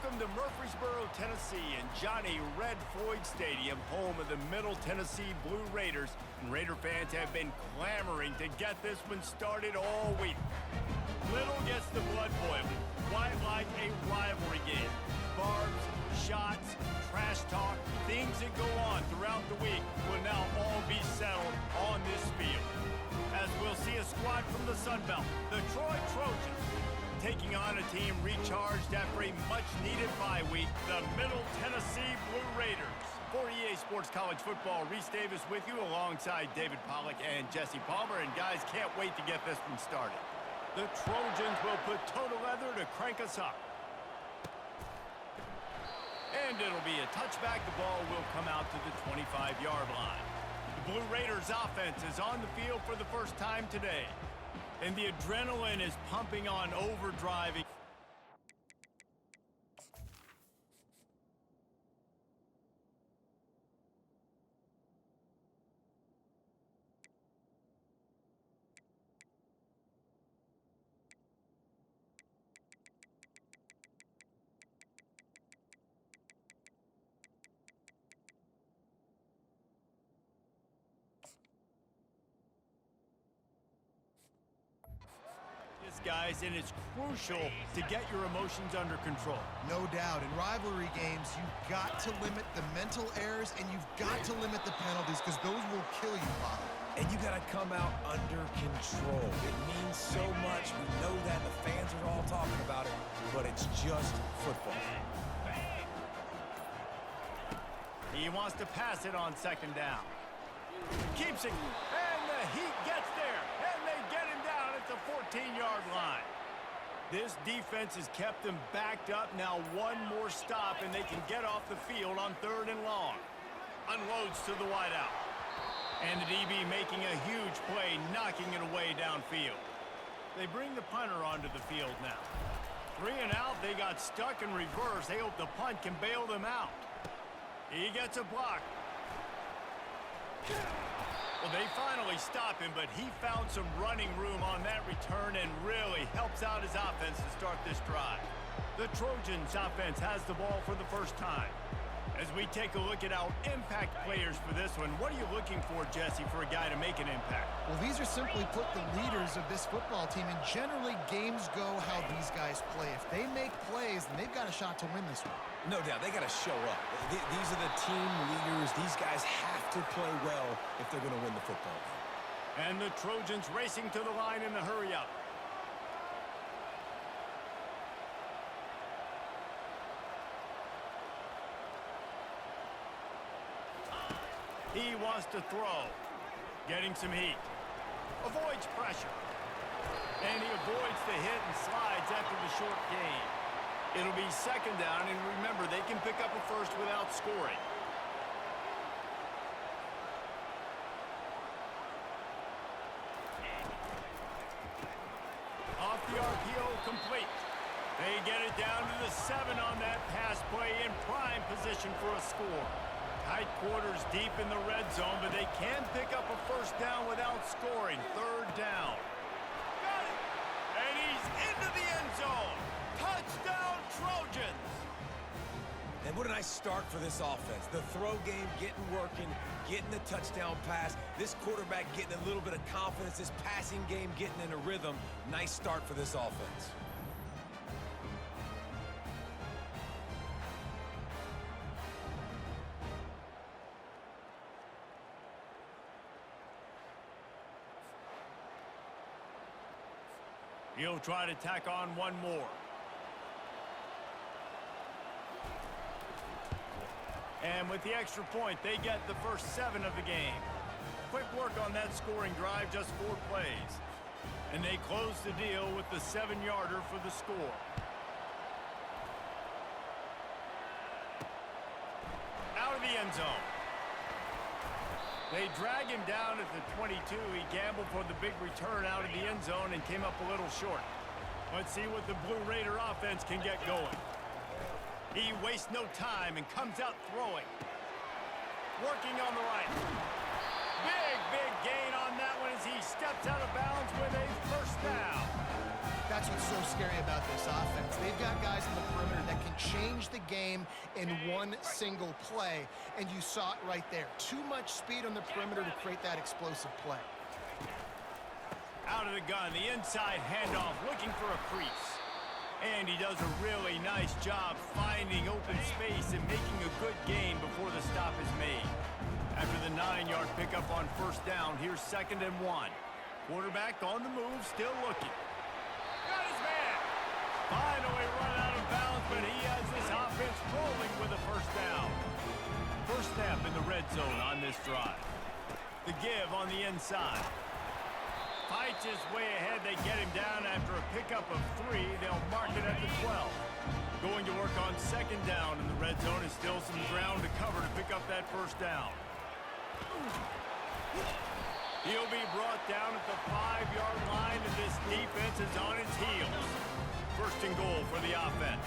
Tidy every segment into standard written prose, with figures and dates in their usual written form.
Welcome to Murfreesboro, Tennessee, and Johnny Red Floyd Stadium, home of the Middle Tennessee Blue Raiders. And Raider fans have been clamoring to get this one started all week. Little gets the blood boiling, quite like a rivalry game. Barbs, shots, trash talk, things that go on throughout the week will now all be settled on this field. As we'll see a squad from the Sun Belt, the Troy Trojans, taking on a team recharged after a much-needed bye week, the Middle Tennessee Blue Raiders. For EA Sports College Football, Reese Davis with you alongside David Pollack and Jesse Palmer. And guys, can't wait to get this one started. The Trojans will put toe to leather to crank us up. And it'll be a touchback. The ball will come out to the 25-yard line. The Blue Raiders offense is on the field for the first time today. And the adrenaline is pumping on overdrive. Guys, and it's crucial to get your emotions under control. No doubt. In rivalry games, you've got to limit the mental errors and you've got to limit the penalties because those will kill you, Bob. And you got to come out under control. It means so much. We know that. The fans are all talking about it, but it's just football. He wants to pass it on second down. Keeps it, and the Heat gets there, and they get him down at the 14-yard line. This defense has kept them backed up. Now one more stop, and they can get off the field on 3rd and long. Unloads to the wideout. And the DB making a huge play, knocking it away downfield. They bring the punter onto the field now. 3 and out, they got stuck in reverse. They hope the punt can bail them out. He gets a block. Well, they finally stop him, but he found some running room on that return and really helps out his offense to start this drive. The Trojans offense has the ball for the first time. As we take a look at our impact players for this one, what are you looking for, Jesse, for a guy to make an impact? Well, these are simply put the leaders of this football team, and generally games go how these guys play. If they make plays, then they've got a shot to win this one. No doubt, they got to show up. These are the team leaders. These guys have to play well if they're going to win the football game. And the Trojans racing to the line in the hurry-up. He wants to throw. Getting some heat. Avoids pressure. And he avoids the hit and slides after the short gain. It'll be second down, and remember, they can pick up a first without scoring. Off the RPO, complete. They get it down to the 7 on that pass play, in prime position for a score. Tight quarters deep in the red zone, but they can pick up a first down without scoring. 3rd down. Got it! And he's into the end zone. Touchdown, Trojans! And what a nice start for this offense. The throw game getting working, getting the touchdown pass. This quarterback getting a little bit of confidence. This passing game getting in a rhythm. Nice start for this offense. He'll try to tack on one more. And with the extra point, they get the first 7 of the game. Quick work on that scoring drive, just 4 plays. And they close the deal with the 7-yarder for the score. Out of the end zone. They drag him down at the 22. He gambled for the big return out of the end zone and came up a little short. Let's see what the Blue Raider offense can get going. He wastes no time and comes out throwing. Working on the right. Big gain on that one as he steps out of bounds with a first down. That's what's so scary about this offense. They've got guys in the perimeter that can change the game in one single play, and you saw it right there. Too much speed on the perimeter to create that explosive play. Out of the gun, the inside handoff, looking for a crease. And he does a really nice job finding open space and making a good gain before the stop is made. After the 9-yard pickup on first down, here's 2nd and 1. Quarterback on the move, still looking. Got his man. Finally run out of bounds, but he has this offense rolling with a first down. First snap in the red zone on this drive. The give on the inside. Fights his way ahead. They get him down after a pickup of 3. They'll mark it at the 12. Going to work on 2nd down in the red zone, and still some ground to cover to pick up that first down. He'll be brought down at the 5-yard line, and this defense is on its heels. 1st and goal for the offense.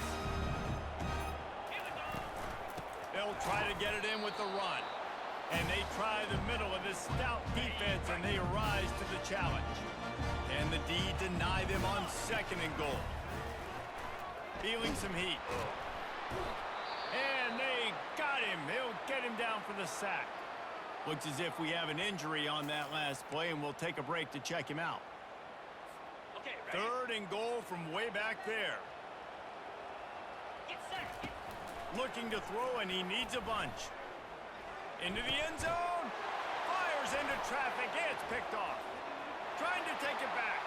They'll try to get it in with the run. And they try the middle of this stout defense, and they rise to the challenge. And the D deny them on 2nd and goal. Feeling some heat. And they got him. They'll get him down for the sack. Looks as if we have an injury on that last play, and we'll take a break to check him out. Okay, 3rd and goal from way back there. Get set. Looking to throw, and he needs a bunch. Into the end zone. Fires into traffic. It's picked off. Trying to take it back.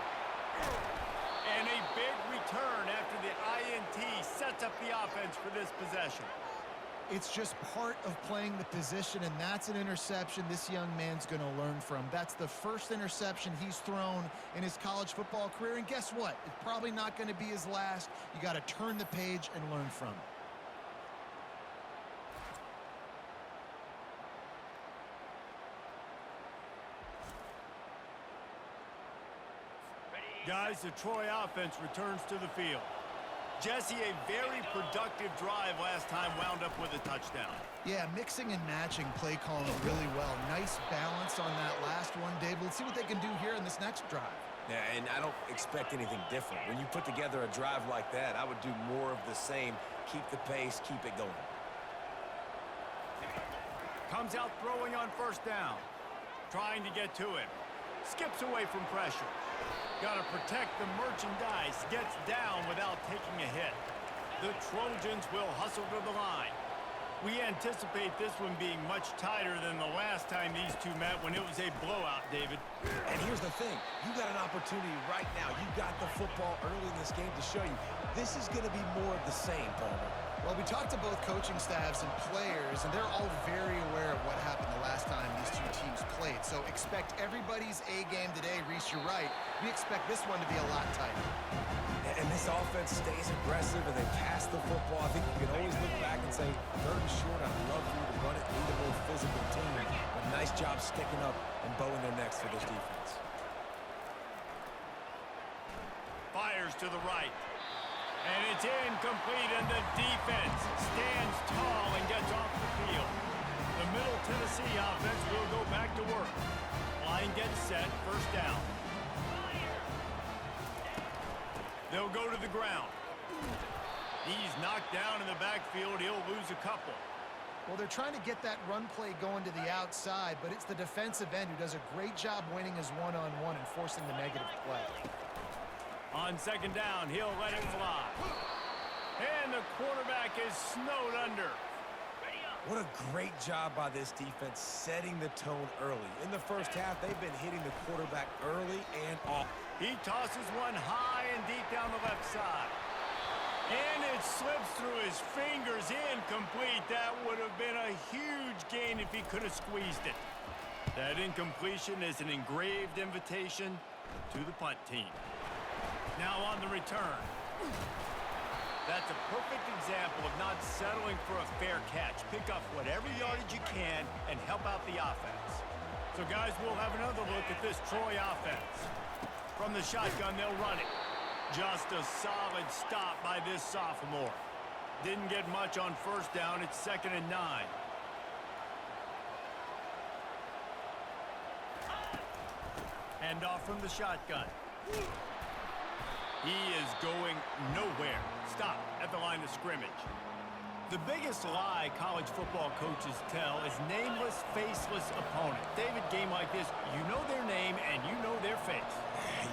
And a big return after the INT sets up the offense for this possession. It's just part of playing the position, and that's an interception this young man's going to learn from. That's the first interception he's thrown in his college football career, and guess what? It's probably not going to be his last. You got to turn the page and learn from it. Guys, the Troy offense returns to the field. Jesse, a very productive drive last time, wound up with a touchdown. Yeah, mixing and matching play calling really well. Nice balance on that last one, Dave. Let's see what they can do here in this next drive. Yeah, and I don't expect anything different. When you put together a drive like that, I would do more of the same. Keep the pace, keep it going. Comes out throwing on 1st down. Trying to get to it. Skips away from pressure. Got to protect the merchandise. Gets down without taking a hit. The Trojans will hustle to the line. We anticipate this one being much tighter than the last time these two met when it was a blowout, David. And here's the thing. You got an opportunity right now. You got the football early in this game to show you. This is going to be more of the same, Palmer. Well, we talked to both coaching staffs and players, and they're all very aware of what happened the last time these two teams played. So expect everybody's A game today. Reese, you're right. We expect this one to be a lot tighter. And this offense stays aggressive, and they pass the football. I think you can always look back and say, 3rd and short, I'd love for you to run it, lead a more physical team. But nice job sticking up and bowing their necks for this defense. Fires to the right. And it's incomplete, and the defense stands tall and gets off the field. The Middle Tennessee offense will go back to work. Line gets set, 1st down. They'll go to the ground. He's knocked down in the backfield. He'll lose a couple. Well, they're trying to get that run play going to the outside, but it's the defensive end who does a great job winning his one-on-one and forcing the negative play. On 2nd down, he'll let it fly. And the quarterback is snowed under. What a great job by this defense setting the tone early. In the first half, they've been hitting the quarterback early and often. He tosses one high and deep down the left side. And it slips through his fingers, incomplete. That would have been a huge gain if he could have squeezed it. That incompletion is an engraved invitation to the punt team. Now on the return. That's a perfect example of not settling for a fair catch. Pick up whatever yardage you can and help out the offense. So, guys, we'll have another look at this Troy offense. From the shotgun, they'll run it. Just a solid stop by this sophomore. Didn't get much on 1st down. It's 2nd and 9. Hand off from the shotgun. He is going nowhere. Stop at the line of scrimmage. The biggest lie college football coaches tell is nameless, faceless opponent. David, game like this, you know their name and you know their face.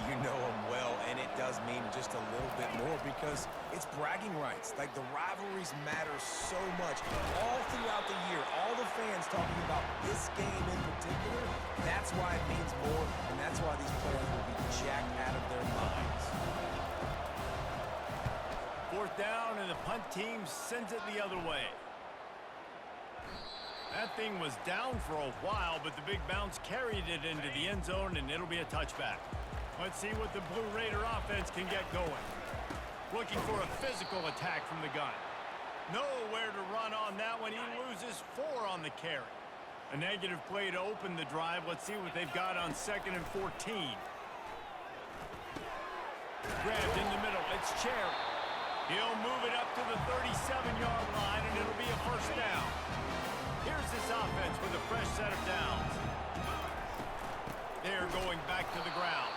You know them well, and it does mean just a little bit more because it's bragging rights. Like, the rivalries matter so much. All throughout the year, all the fans talking about this game in particular, that's why it means more, and that's why these players will be jacked out of their minds. Fourth down, and the punt team sends it the other way. That thing was down for a while, but the big bounce carried it into the end zone, and it'll be a touchback. Let's see what the Blue Raider offense can get going. Looking for a physical attack from the gun. Nowhere to run on that one. He loses 4 on the carry. A negative play to open the drive. Let's see what they've got on 2nd and 14. Grabbed in the middle. It's Cherry. He'll move it up to the 37-yard line, and it'll be a first down. Here's this offense with a fresh set of downs. They're going back to the ground.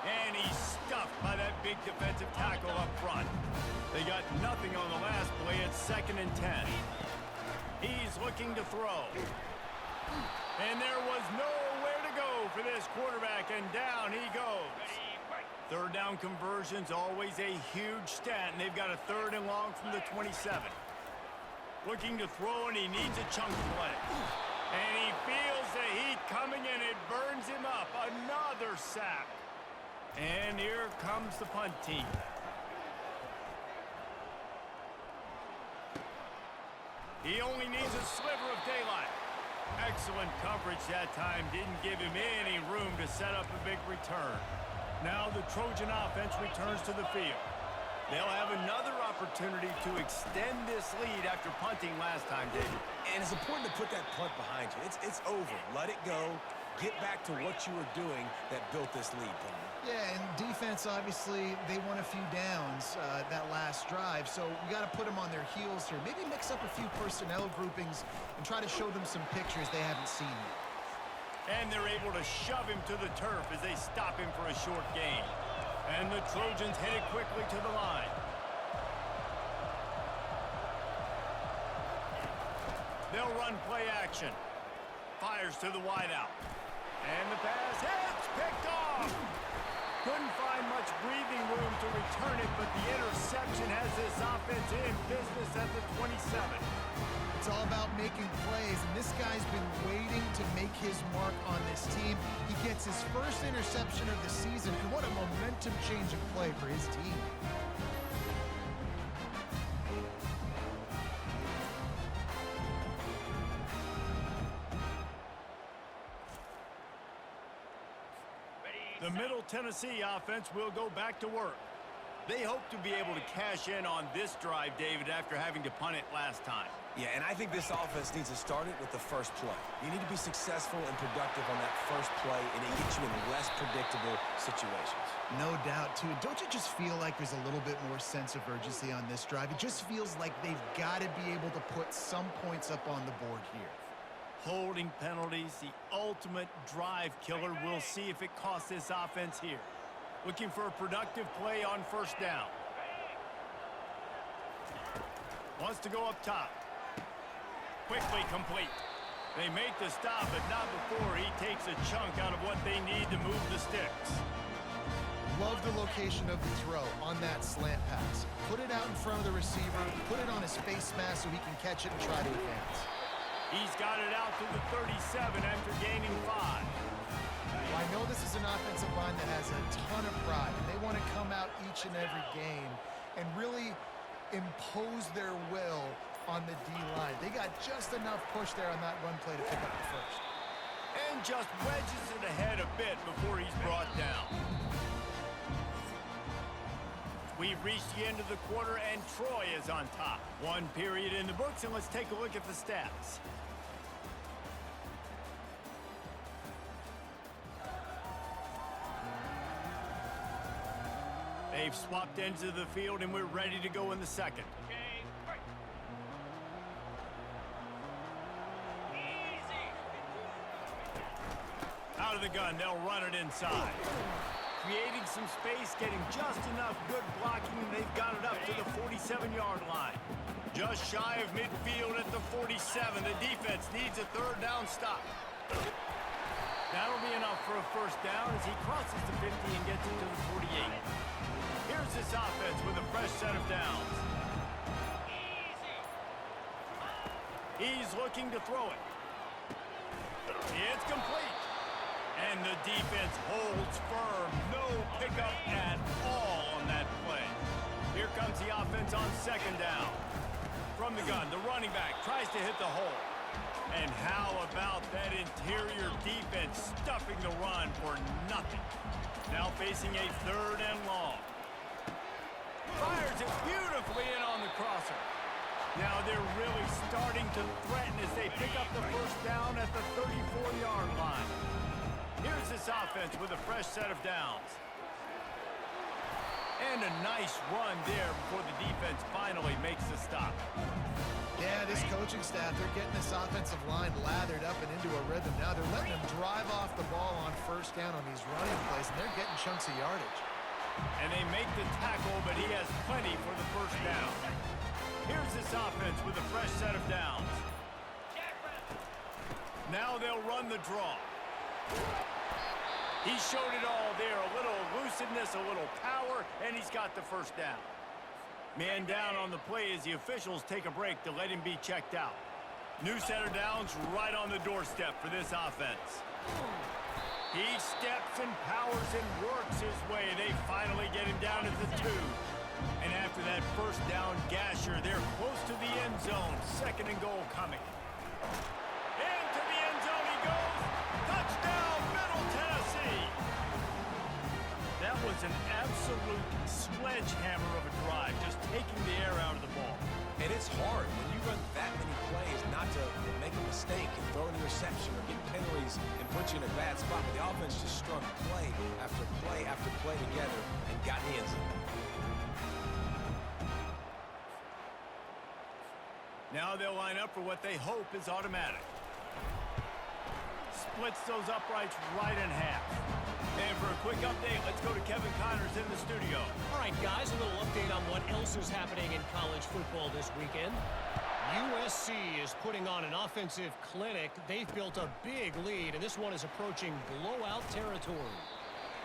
And he's stuffed by that big defensive tackle up front. They got nothing on the last play. It's 2nd and 10. He's looking to throw. And there was nowhere to go for this quarterback, and down he goes. Third down conversion's always a huge stat, and they've got a 3rd and long from the 27. Looking to throw, and he needs a chunk play. And he feels the heat coming, and it burns him up. Another sack. And here comes the punt team. He only needs a sliver of daylight. Excellent coverage that time. Didn't give him any room to set up a big return. Now the Trojan offense returns to the field. They'll have another opportunity to extend this lead after punting last time, David. And it's important to put that punt behind you. It's over. Let it go. Get back to what you were doing that built this lead, Tony. Yeah, and defense, obviously, they won a few downs that last drive, so we got to put them on their heels here. Maybe mix up a few personnel groupings and try to show them some pictures they haven't seen yet. And they're able to shove him to the turf as they stop him for a short gain. And the Trojans hit it quickly to the line. They'll run play action. Fires to the wideout. And the pass hits, picked off. Couldn't find much breathing room to return it, but the interception has this offense in business at the 27. It's all about making plays, and this guy's been waiting to make his mark on this team. He gets his first interception of the season, and what a momentum-changing play for his team. The Middle Tennessee offense will go back to work. They hope to be able to cash in on this drive, David, after having to punt it last time. Yeah, and I think this offense needs to start it with the first play. You need to be successful and productive on that first play, and it gets you in less predictable situations. No doubt, too. Don't you just feel like there's a little bit more sense of urgency on this drive? It just feels like they've got to be able to put some points up on the board here. Holding penalties, the ultimate drive killer. We'll see if it costs this offense here. Looking for a productive play on first down. Wants to go up top. Quickly complete. They make the stop, but not before he takes a chunk out of what they need to move the sticks. Love the location of the throw on that slant pass. Put it out in front of the receiver, put it on his face mask so he can catch it and try to advance. He's got it out to the 37 after gaining 5. Well, I know this is an offensive line that has a ton of pride, and they want to come out each and every game and really impose their will on the D-line. They got just enough push there on that run play to pick up the first. And just wedges it ahead a bit before he's brought down. We've reached the end of the quarter, and Troy is on top. One period in the books, and let's take a look at the stats. They've swapped ends of the field, and we're ready to go in the second. Okay, break. Easy. Out of the gun, they'll run it inside. creating some space, getting just enough good blocking, and they've got it up to the 47-yard line. Just shy of midfield at the 47. The defense needs a third down stop. That'll be enough for a first down as he crosses the 50 and gets it to the 48. Here's this offense with a fresh set of downs. He's looking to throw it. It's complete. And the defense holds firm. No pickup at all on that play. Here comes the offense on second down. From the gun, the running back tries to hit the hole. And how about that interior defense stuffing the run for nothing? Now facing a third and long. Fires it beautifully in on the crosser. Now they're really starting to threaten as they pick up the first down at the 34-yard line. Here's this offense with a fresh set of downs. And a nice run there before the defense finally makes the stop. Yeah, this coaching staff, they're getting this offensive line lathered up and into a rhythm. Now they're letting them drive off the ball on first down on these running plays, and they're getting chunks of yardage. And they make the tackle, but he has plenty for the first down. Here's this offense with a fresh set of downs. Now they'll run the draw. He showed it all there. A little elusiveness, a little power, and he's got the first down. Man down on the play as the officials take a break to let him be checked out. New set of downs right on the doorstep for this offense. He steps and powers and works his way. They finally get him down at the 2. And after that first down gasher, they're close to the end zone. Second and goal coming. Into the end zone he goes. Touchdown, Middle Tennessee. That was an absolute sledgehammer of a drive, just taking the air out of the ball. And it's hard when you run that many plays not to make a mistake and throw an interception or get penalties and put you in a bad spot. But the offense just strung play after play after play together and got the end zone. Now they'll line up for what they hope is automatic. Splits those uprights right in half. And for a quick update, let's go to Kevin Connors in the studio. All right, guys, a little update on what else is happening in college football this weekend. USC is putting on an offensive clinic. They've built a big lead, and this one is approaching blowout territory.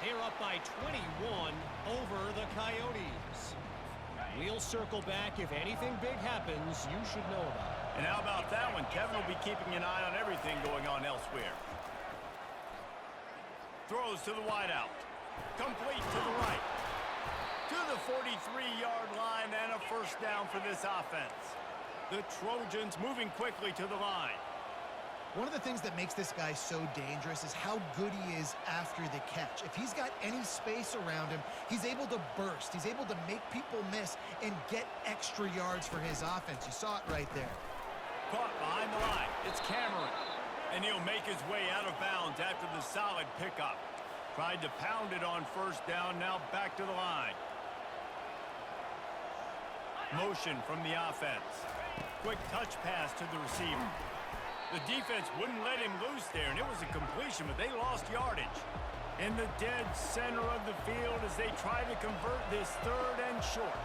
They're up by 21 over the Coyotes. We'll circle back. If anything big happens, you should know about it. And how about that one? Kevin will be keeping an eye on everything going on elsewhere. Throws to the wideout. Complete to the right. To the 43-yard line and a first down for this offense. The Trojans moving quickly to the line. One of the things that makes this guy so dangerous is how good he is after the catch. If he's got any space around him, he's able to burst. He's able to make people miss and get extra yards for his offense. You saw it right there. Caught behind the line. It's Cameron. And he'll make his way out of bounds after the solid pickup. Tried to pound it on first down, now back to the line. Motion from the offense. Quick touch pass to the receiver. The defense wouldn't let him loose there, and it was a completion, but they lost yardage. In the dead center of the field as they try to convert this third and short.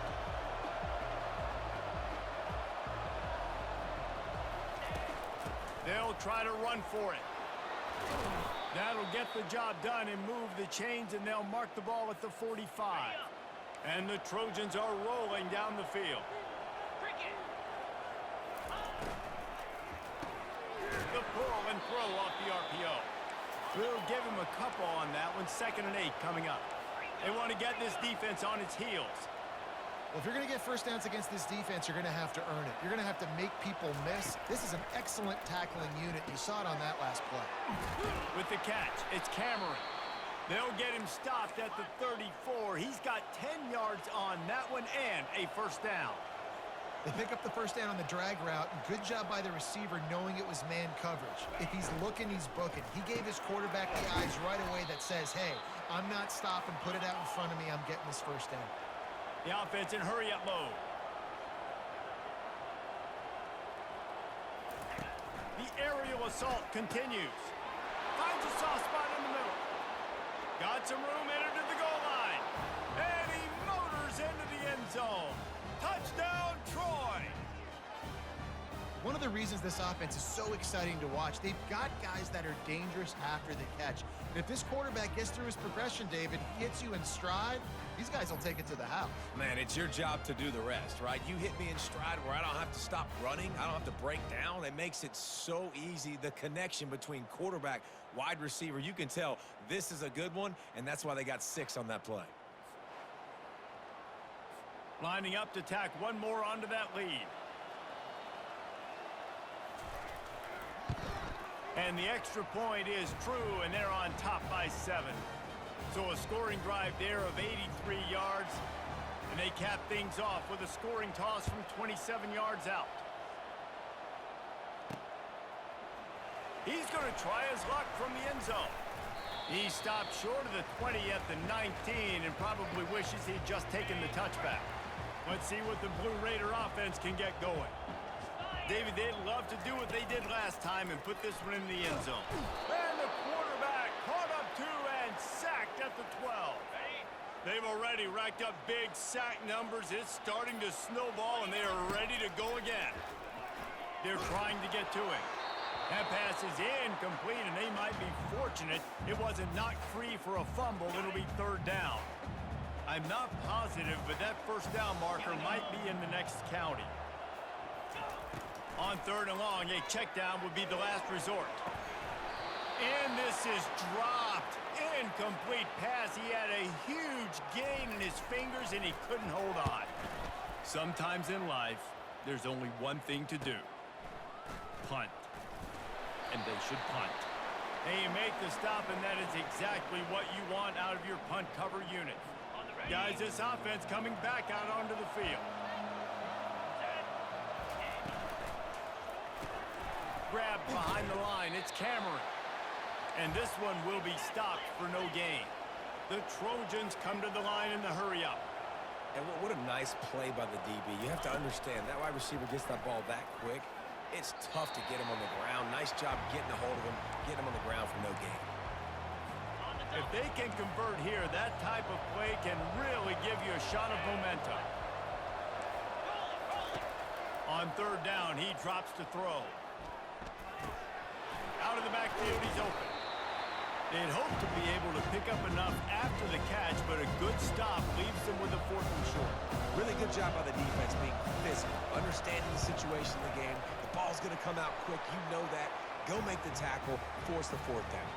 They'll try to run for it. That'll get the job done and move the chains, and they'll mark the ball at the 45. And the Trojans are rolling down the field. The pull and throw off the RPO. We'll give him a couple on that one. 2nd and 8 coming up. They want to get this defense on its heels. Well, if you're going to get first downs against this defense, you're going to have to earn it. You're going to have to make people miss. This is an excellent tackling unit. You saw it on that last play. With the catch, it's Cameron. They'll get him stopped at the 34. He's got 10 yards on that one and a first down. They pick up the first down on the drag route. Good job by the receiver knowing it was man coverage. If he's looking, he's booking. He gave his quarterback the eyes right away that says, hey, I'm not stopping. Put it out in front of me. I'm getting this first down. The offense in hurry-up mode. The aerial assault continues. Finds a soft spot in the middle. Got some room, entered to the goal zone. Touchdown, Troy! One of the reasons this offense is so exciting to watch, they've got guys that are dangerous after the catch. And if this quarterback gets through his progression, David, hits you in stride, these guys will take it to the house. Man, it's your job to do the rest, right? You hit me in stride where I don't have to stop running. I don't have to break down. It makes it so easy. The connection between quarterback, wide receiver, you can tell this is a good one, and that's why they got 6 on that play. Lining up to tack one more onto that lead. And the extra point is true, and they're on top by 7. So a scoring drive there of 83 yards, and they cap things off with a scoring toss from 27 yards out. He's going to try his luck from the end zone. He stopped short of the 20 at the 19 and probably wishes he'd just taken the touchback. Let's see what the Blue Raider offense can get going. David, they'd love to do what they did last time and put this one in the end zone. And the quarterback caught up to and sacked at the 12. They've already racked up big sack numbers. It's starting to snowball, and they are ready to go again. They're trying to get to it. That pass is incomplete, and they might be fortunate it wasn't knocked free for a fumble. It'll be 3rd down. I'm not positive, but that 1st down marker might be in the next county. On 3rd and long, a check down would be the last resort. And this is dropped. Incomplete pass. He had a huge gain in his fingers, and he couldn't hold on. Sometimes in life, there's only one thing to do. Punt. And they should punt. They make the stop, and that is exactly what you want out of your punt cover unit. Guys, this offense coming back out onto the field. Grab behind the line. It's Cameron. And this one will be stopped for no gain. The Trojans come to the line in the hurry-up. And what a nice play by the DB. You have to understand, that wide receiver gets that ball that quick. It's tough to get him on the ground. Nice job getting a hold of him, getting him on the ground for no gain. If they can convert here, that type of play can really give you a shot of momentum. On 3rd down, he drops to throw. Out of the backfield, he's open. They'd hope to be able to pick up enough after the catch, but a good stop leaves them with a 4th and short. Really good job by the defense being physical, understanding the situation in the game. The ball's going to come out quick. You know that. Go make the tackle, force the 4th down.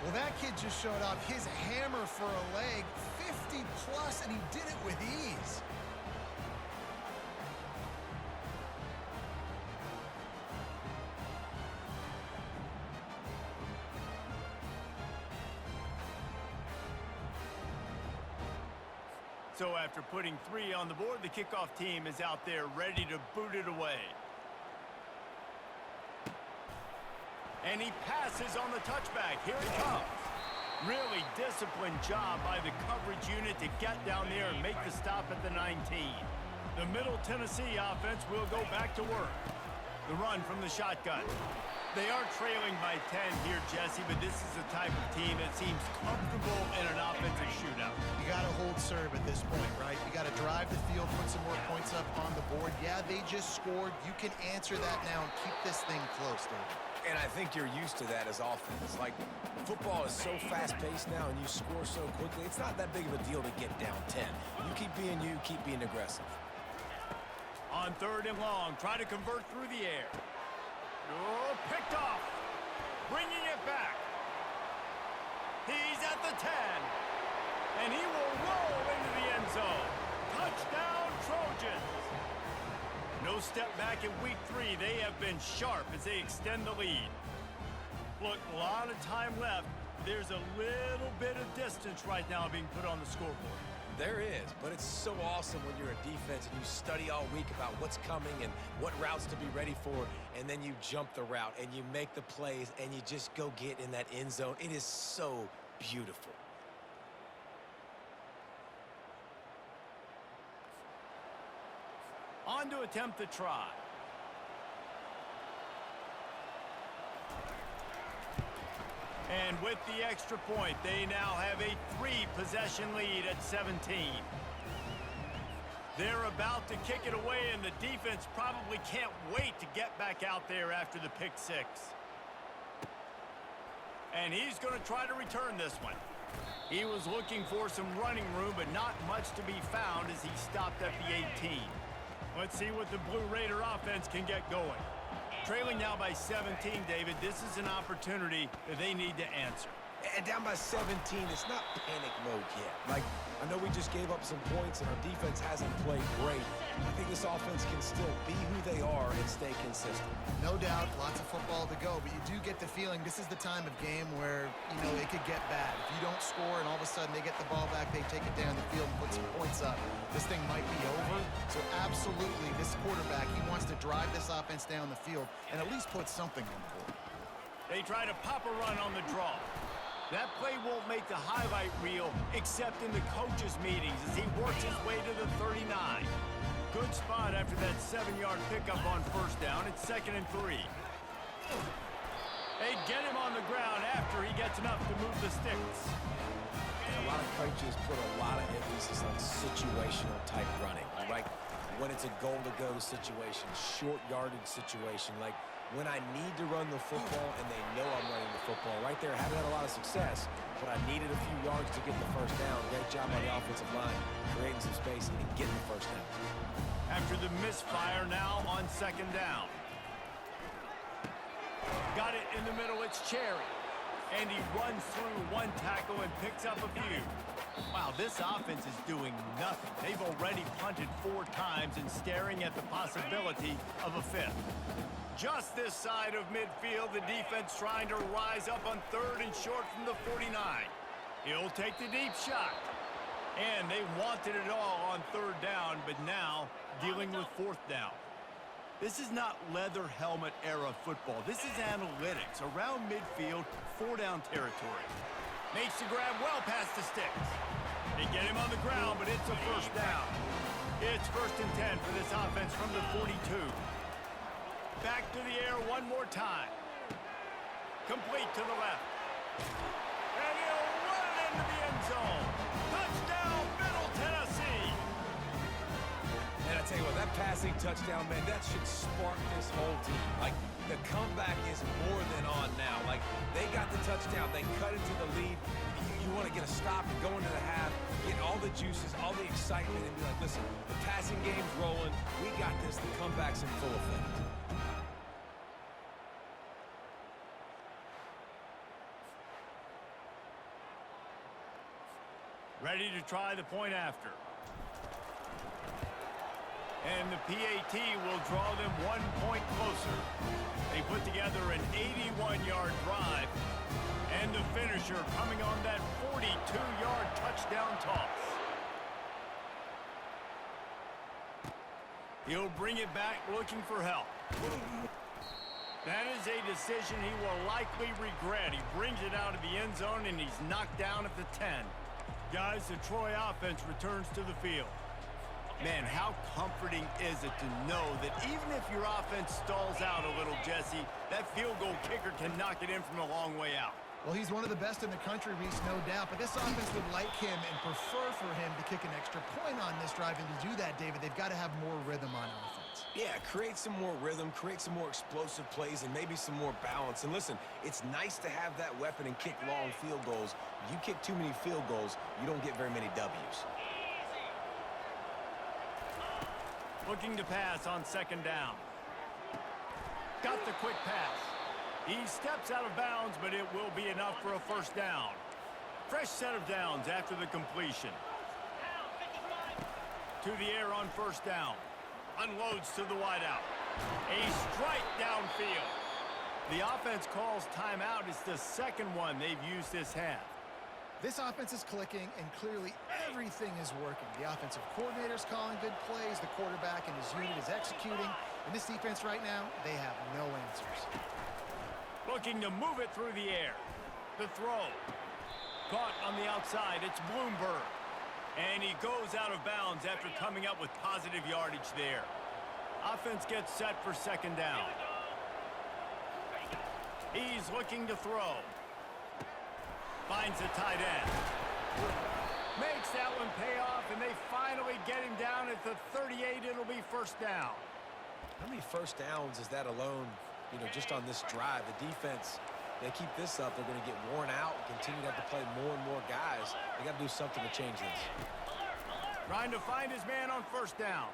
Well, that kid just showed off his hammer for a leg, 50-plus, and he did it with ease. So after putting 3 on the board, the kickoff team is out there ready to boot it away. And he passes on the touchback. Here he comes. Really disciplined job by the coverage unit to get down there and make the stop at the 19. The Middle Tennessee offense will go back to work. The run from the shotgun. They are trailing by 10 here, Jesse, but this is the type of team that seems comfortable in an offensive shootout. You got to hold serve at this point, right? You got to drive the field, put some more points up on the board. Yeah, they just scored. You can answer that now and keep this thing close, David. And I think you're used to that as offense. Like, football is so fast-paced now and you score so quickly, it's not that big of a deal to get down 10. You keep being aggressive. On 3rd and long, try to convert through the air. Oh, picked off. Bringing it back. He's at the 10. And he will roll into the end zone. Touchdown, Trojans. No step back in week 3. They have been sharp as they extend the lead. Look, a lot of time left. There's a little bit of distance right now being put on the scoreboard. There is, but it's so awesome when you're a defense and you study all week about what's coming and what routes to be ready for, and then you jump the route and you make the plays and you just go get in that end zone. It is so beautiful. On to attempt the try. And with the extra point, they now have a 3-possession lead at 17. They're about to kick it away, and the defense probably can't wait to get back out there after the pick six. And he's going to try to return this one. He was looking for some running room, but not much to be found as he stopped at the 18. Let's see what the Blue Raider offense can get going. Trailing now by 17, David, this is an opportunity that they need to answer. And down by 17, it's not panic mode yet. Like, I know we just gave up some points and our defense hasn't played great. I think this offense can still be who they are and stay consistent. No doubt, lots of football to go, but you do get the feeling this is the time of game where, you know, it could get bad. If you don't score and all of a sudden they get the ball back, they take it down the field and put some points up, this thing might be over. So absolutely, this quarterback, he wants to drive this offense down the field and at least put something on the board. They try to pop a run on the draw. That play won't make the highlight reel except in the coaches' meetings as he works his way to the 39. Good spot after that 7-yard pickup on first down. It's 2nd and 3. They get him on the ground after he gets enough to move the sticks. And a lot of coaches put a lot of emphasis on situational type running, right? When it's a goal-to-go situation, short yardage situation, like when I need to run the football and they know I'm running the football. Right there, haven't had a lot of success, but I needed a few yards to get the first down. Great job on the offensive line, creating some space and getting the first down. After the misfire, now on 2nd down. Got it in the middle, it's Cherry. And he runs through one tackle and picks up a few. Wow, this offense is doing nothing. They've already punted 4 times and staring at the possibility of a 5th. Just this side of midfield, the defense trying to rise up on 3rd and short from the 49. He'll take the deep shot. And they wanted it all on 3rd down, but now dealing with 4th down. This is not leather helmet era football. This is analytics. Around midfield, 4-down territory. Makes the grab well past the sticks. They get him on the ground, but it's a first down. It's 1st and 10 for this offense from the 42. Back to the air one more time. Complete to the left. And he'll run it into the end zone. Touchdown, Middle Tennessee. And I tell you what, that passing touchdown, man, that should spark this whole team. Like, the comeback is more than on now. Like, they got the touchdown. They cut into the lead. You want to get a stop and go into the half, get all the juices, all the excitement, and be like, listen, the passing game's rolling. We got this. The comeback's in full effect. Ready to try the point after. And the PAT will draw them 1 point closer. They put together an 81-yard drive. And the finisher coming on that 42-yard touchdown toss. He'll bring it back looking for help. That is a decision he will likely regret. He brings it out of the end zone and he's knocked down at the 10. Guys, the Troy offense returns to the field. Man, how comforting is it to know that even if your offense stalls out a little, Jesse, that field goal kicker can knock it in from a long way out. Well, he's one of the best in the country, Reese, no doubt. But this offense would like him and prefer for him to kick an extra point on this drive. And to do that, David, they've got to have more rhythm on offense. Yeah, create some more rhythm, create some more explosive plays, and maybe some more balance. And listen, it's nice to have that weapon and kick long field goals. If you kick too many field goals, you don't get very many W's. Looking to pass on 2nd down. Got the quick pass. He steps out of bounds, but it will be enough for a first down. Fresh set of downs after the completion. To the air on first down. Unloads to the wideout. A strike downfield. The offense calls timeout. It's the 2nd one they've used this half. This offense is clicking, and clearly everything is working. The offensive coordinator's calling good plays. The quarterback and his unit is executing. And this defense right now, they have no answers. Looking to move it through the air. The throw. Caught on the outside. It's Bloomberg. And he goes out of bounds after coming up with positive yardage there. Offense gets set for 2nd down. He's looking to throw. Finds a tight end. Makes that one pay off, and they finally get him down at the 38. It'll be first down. How many first downs is that alone, just on this drive? The defense, they keep this up, they're going to get worn out and continue to have to play more and more guys. They got to do something to change this. Trying to find his man on first down.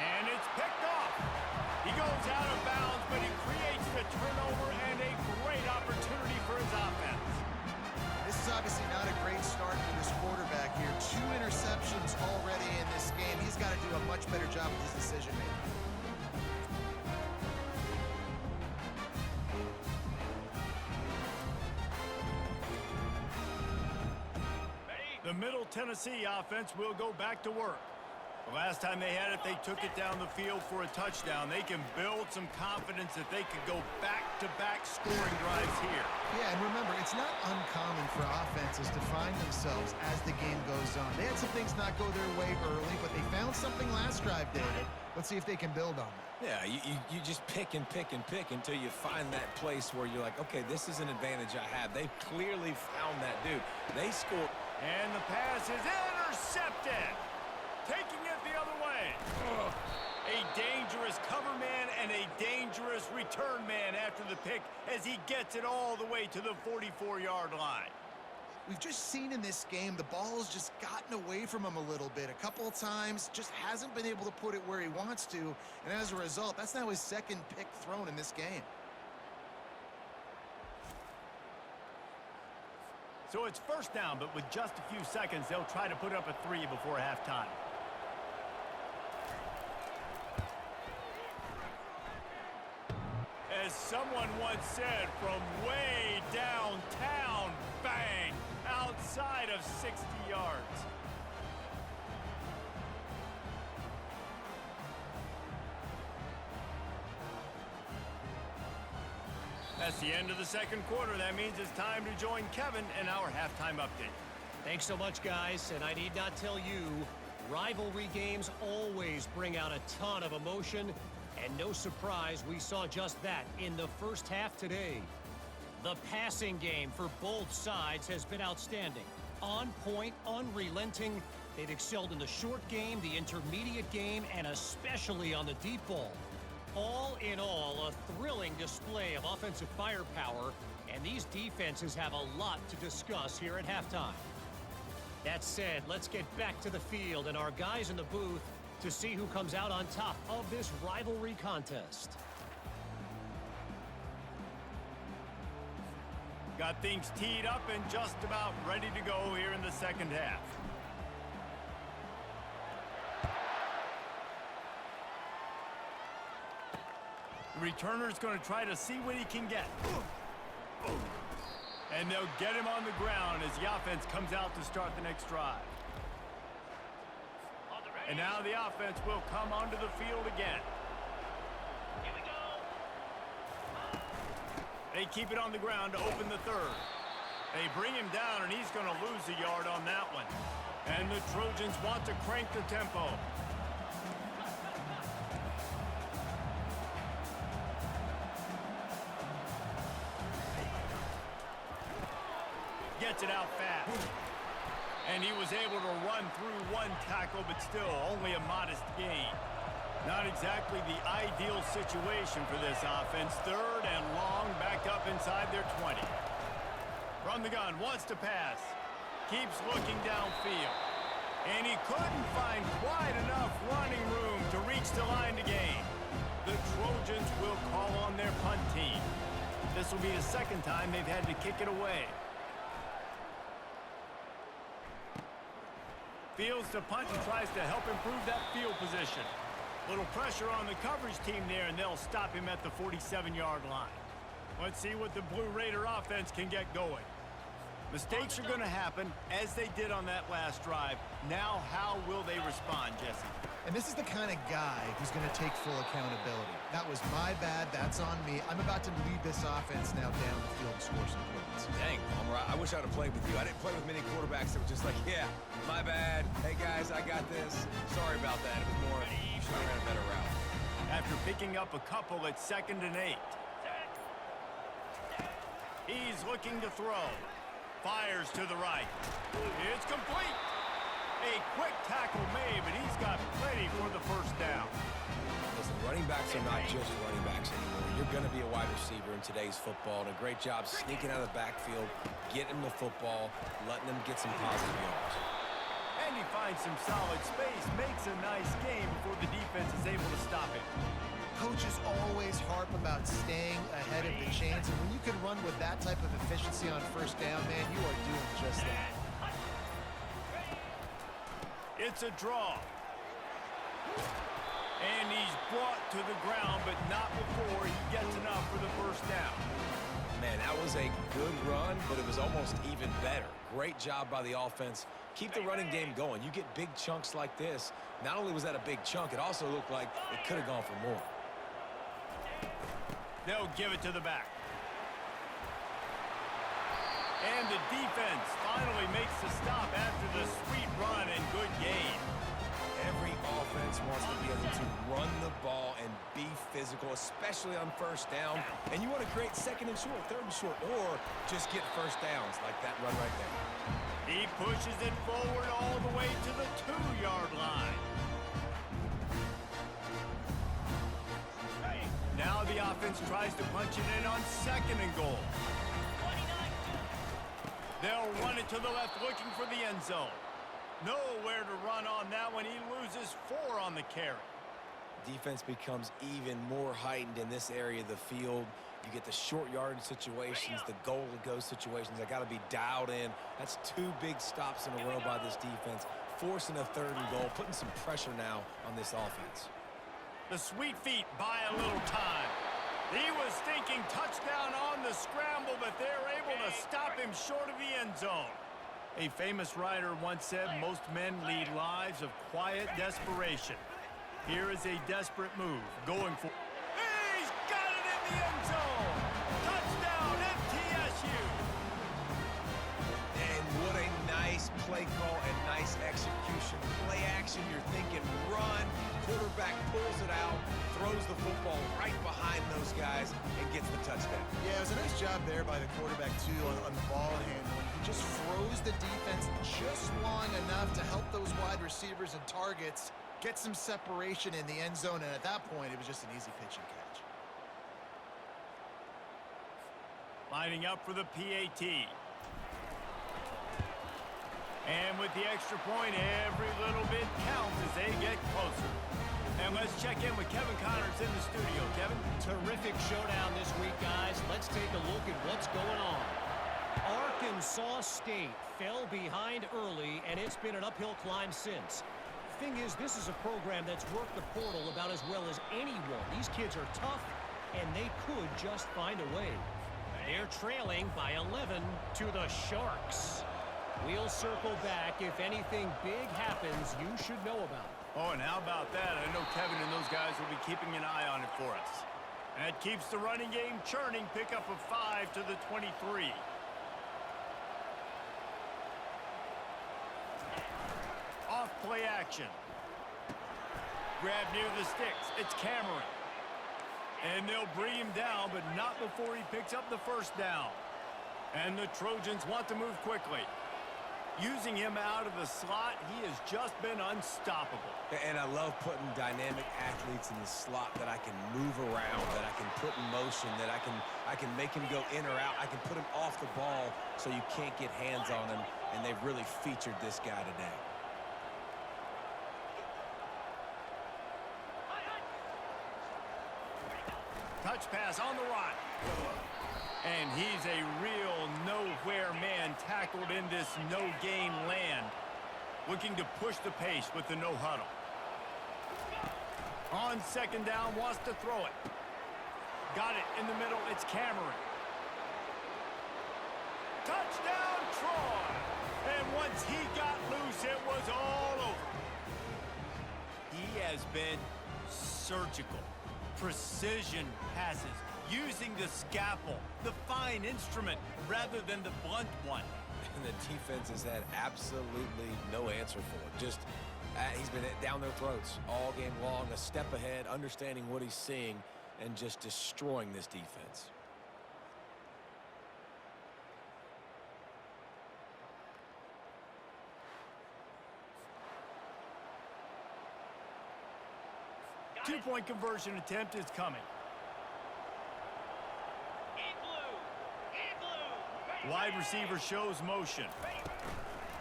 And it's picked off. He goes out of bounds, but he creates the turnover and a great opportunity for his offense. This is obviously not a great start for this quarterback here. 2 interceptions already in this game. He's got to do a much better job with his decision-making. The Middle Tennessee offense will go back to work. The last time they had it, they took it down the field for a touchdown. They can build some confidence that they could go back-to-back scoring drives here. Yeah, and remember, it's not uncommon for offenses to find themselves as the game goes on. They had some things not go their way early, but they found something last drive, David. Let's see if they can build on that. Yeah, you just pick and pick and pick until you find that place where you're like, okay, this is an advantage I have. They clearly found that dude. They scored. And the pass is intercepted. Taking it the other way. A dangerous cover man and a dangerous return man after the pick as he gets it all the way to the 44-yard line. We've just seen in this game the ball has just gotten away from him a little bit. A couple of times, just hasn't been able to put it where he wants to. And as a result, that's now his second pick thrown in this game. So it's first down, but with just a few seconds, they'll try to put up a 3 before halftime. As someone once said, from way downtown, bang, outside of 60 yards. That's the end of the second quarter. That means it's time to join Kevin in our halftime update. Thanks so much, guys, and I need not tell you, rivalry games always bring out a ton of emotion, and no surprise, we saw just that in the first half today. The passing game for both sides has been outstanding. On point, unrelenting. They've excelled in the short game, the intermediate game, and especially on the deep ball. All in all, a thrilling display of offensive firepower, and these defenses have a lot to discuss here at halftime. That said, let's get back to the field and our guys in the booth to see who comes out on top of this rivalry contest. Got things teed up and just about ready to go here in the second half. The returner's going to try to see what he can get. And they'll get him on the ground as the offense comes out to start the next drive. And now the offense will come onto the field again. Here we go. They keep it on the ground to open the third. They bring him down, and he's going to lose a yard on that one. And the Trojans want to crank the tempo. Gets it out fast. And he was able to run through one tackle, but still only a modest gain. Not exactly the ideal situation for this offense. Third and long, back up inside their 20. From the gun, wants to pass. Keeps looking downfield. And he couldn't find quite enough running room to reach the line to gain. The Trojans will call on their punt team. This will be the second time they've had to kick it away. Fields the punt and tries to help improve that field position. Little pressure on the coverage team there, and they'll stop him at the 47-yard line. Let's see what the Blue Raider offense can get going. Mistakes are going to happen, as they did on that last drive. Now, how will they respond, Jesse? And this is the kind of guy who's going to take full accountability. That was my bad. That's on me. I'm about to lead this offense now down the field and score some points. Dang, Palmer, I wish I would have played with you. I didn't play with many quarterbacks that were just like, yeah, my bad. Hey, guys, I got this. Sorry about that. It was more, I should have ran a better route. After picking up a couple at 2nd and 8. He's looking to throw. fires to the right. It's complete. A quick tackle made, but he's got plenty for the first down. Listen, running backs are not just running backs anymore. You're going to be a wide receiver in today's football, and a great job sneaking out of the backfield, getting the football, letting them get some positive yards. And he finds some solid space, makes a nice game before the defense is able to stop him. Coaches always harp about staying ahead of the chains, and when you can run with that type of efficiency on first down, man, you are doing just that. It's a draw. And he's brought to the ground, but not before he gets enough for the first down. Man, that was a good run, but it was almost even better. Great job by the offense. Keep the running game going. You get big chunks like this. Not only was that a big chunk, it also looked like it could have gone for more. They'll give it to the back. And the defense finally makes the stop after the sweet run and good gain. Every offense wants to be able to run the ball and be physical, especially on first down. And you want to create second and short, third and short, or just get first downs like that run right there. He pushes it forward all the way to the 2-yard line. Now the offense tries to punch it in on second and goal. They'll run it to the left, looking for the end zone. Nowhere to run on that one. He loses 4 on the carry. Defense becomes even more heightened in this area of the field. You get the short yardage situations, the goal-to-go situations. They got to be dialed in. That's 2 big stops in a row by this defense, forcing a third and goal, putting some pressure now on this offense. The sweet feet buy a little time. He was thinking touchdown on the scramble, but they're able to stop him short of the end zone. A famous writer once said most men lead lives of quiet desperation. Here is a desperate move going for... He's got it in the end zone! Touchdown, MTSU! And what a nice play call and nice execution. Play action, you're thinking run. Quarterback pulls it out, throws the football right behind those guys, and gets the touchdown. Yeah, it was a nice job there by the quarterback, too, on the ball handling. He just froze the defense just long enough to help those wide receivers and targets get some separation in the end zone, and at that point, it was just an easy pitch and catch. Lining up for the PAT. And with the extra point, every little bit counts as they get closer. And let's check in with Kevin Connors in the studio. Kevin? Terrific showdown this week, guys. Let's take a look at what's going on. Arkansas State fell behind early, and it's been an uphill climb since. Thing is, this is a program that's worked the portal about as well as anyone. These kids are tough, and they could just find a way. They're trailing by 11 to the Sharks. We'll circle back. If anything big happens, you should know about it. Oh, and how about that? I know Kevin and those guys will be keeping an eye on it for us. That keeps the running game churning. Pickup of 5 to the 23. Off play action. Grab near the sticks. It's Cameron. And they'll bring him down, but not before he picks up the first down. And the Trojans want to move quickly. Using him out of the slot, he has just been unstoppable. And I love putting dynamic athletes in the slot that I can move around, that I can put in motion, that I can make him go in or out. I can put him off the ball so you can't get hands on him, and they've really featured this guy today. Touch pass on the right. And he's a real nowhere man tackled in this no-gain land. Looking to push the pace with the no-huddle. On second down, wants to throw it. Got it in the middle, it's Cameron. Touchdown, Troy! And once he got loose, it was all over. He has been surgical. Precision passes. Using the scalpel, the fine instrument, rather than the blunt one. And the defense has had absolutely no answer for it. Just, he's been down their throats all game long, a step ahead, understanding what he's seeing, and just destroying this defense. two-point conversion attempt is coming. Wide receiver shows motion.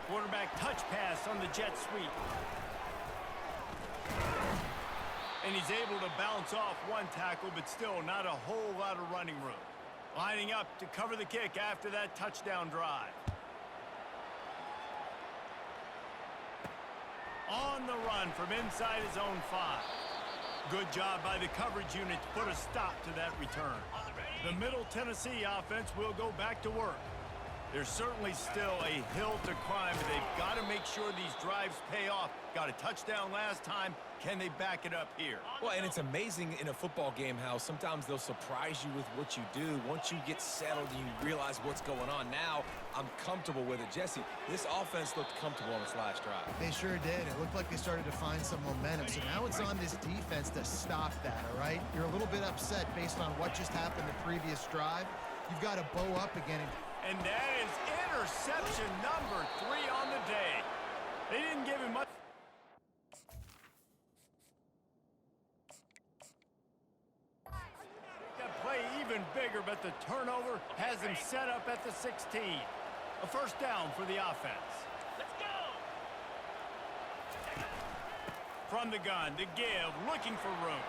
Quarterback touch pass on the jet sweep. And he's able to bounce off one tackle, but still not a whole lot of running room. Lining up to cover the kick after that touchdown drive. On the run from inside his own 5. Good job by the coverage unit to put a stop to that return. The Middle Tennessee offense will go back to work. There's certainly still a hill to climb, but they've got to make sure these drives pay off. Got a touchdown last time. Can they back it up here? Well, and it's amazing in a football game how sometimes they'll surprise you with what you do. Once you get settled and you realize what's going on, now I'm comfortable with it. Jesse, this offense looked comfortable on its last drive. They sure did. It looked like they started to find some momentum. So now it's on this defense to stop that, all right? You're a little bit upset based on what just happened the previous drive. You've got to bow up again. And that is interception number 3 on the day. They didn't give him much. That play even bigger, but the turnover has him set up at the 16. A first down for the offense. Let's go. From the gun, the give, looking for room.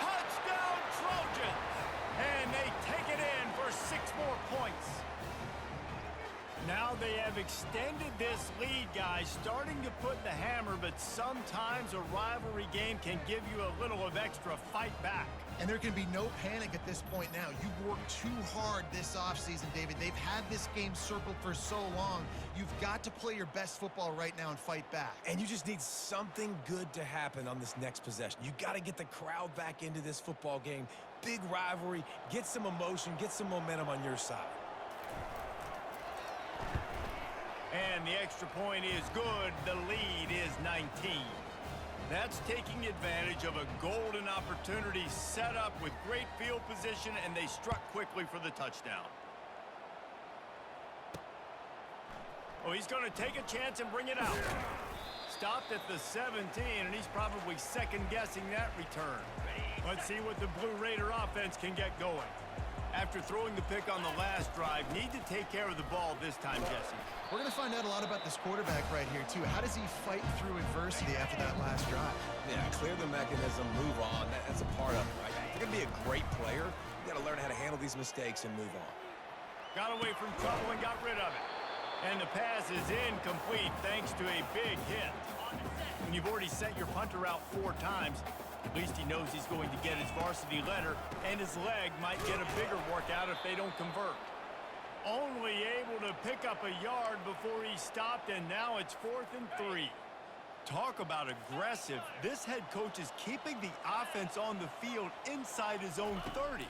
Touchdown Trojans! And they take it in for 6 more points. Now they have extended this lead, guys, starting to put the hammer, but sometimes a rivalry game can give you a little of extra fight back. And there can be no panic at this point now. You've worked too hard this offseason, David. They've had this game circled for so long. You've got to play your best football right now and fight back. And you just need something good to happen on this next possession. You got to get the crowd back into this football game. Big rivalry, get some emotion, get some momentum on your side. And the extra point is good. The lead is 19. That's taking advantage of a golden opportunity set up with great field position, and they struck quickly for the touchdown. Oh, he's going to take a chance and bring it out. Stopped at the 17, and he's probably second-guessing that return. Let's see what the Blue Raider offense can get going. After throwing the pick on the last drive, need to take care of the ball this time, Jesse. We're going to find out a lot about this quarterback right here, too. How does he fight through adversity after that last drive? Yeah, clear the mechanism, move on. That's a part of it, right? If you're going to be a great player, you got to learn how to handle these mistakes and move on. Got away from trouble and got rid of it. And the pass is incomplete thanks to a big hit. When you've already sent your punter out 4 times, at least he knows he's going to get his varsity letter, and his leg might get a bigger workout if they don't convert. Only able to pick up a yard before he stopped, and now it's 4th and 3. Talk about aggressive. This head coach is keeping the offense on the field inside his own 30.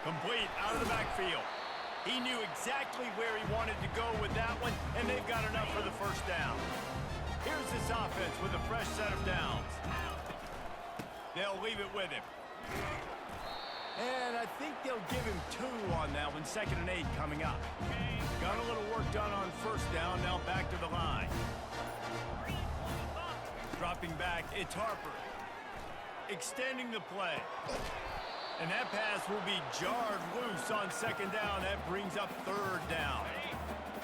Complete out of the backfield. He knew exactly where he wanted to go with that one, and they've got enough for the first down. Here's this offense with a fresh set of downs. They'll leave it with him. And I think they'll give him 2 on that one. 2nd and 8 coming up. Got a little work done on first down. Now back to the line. Dropping back, it's Harper. Extending the play. And that pass will be jarred loose on 2nd down. That brings up 3rd down.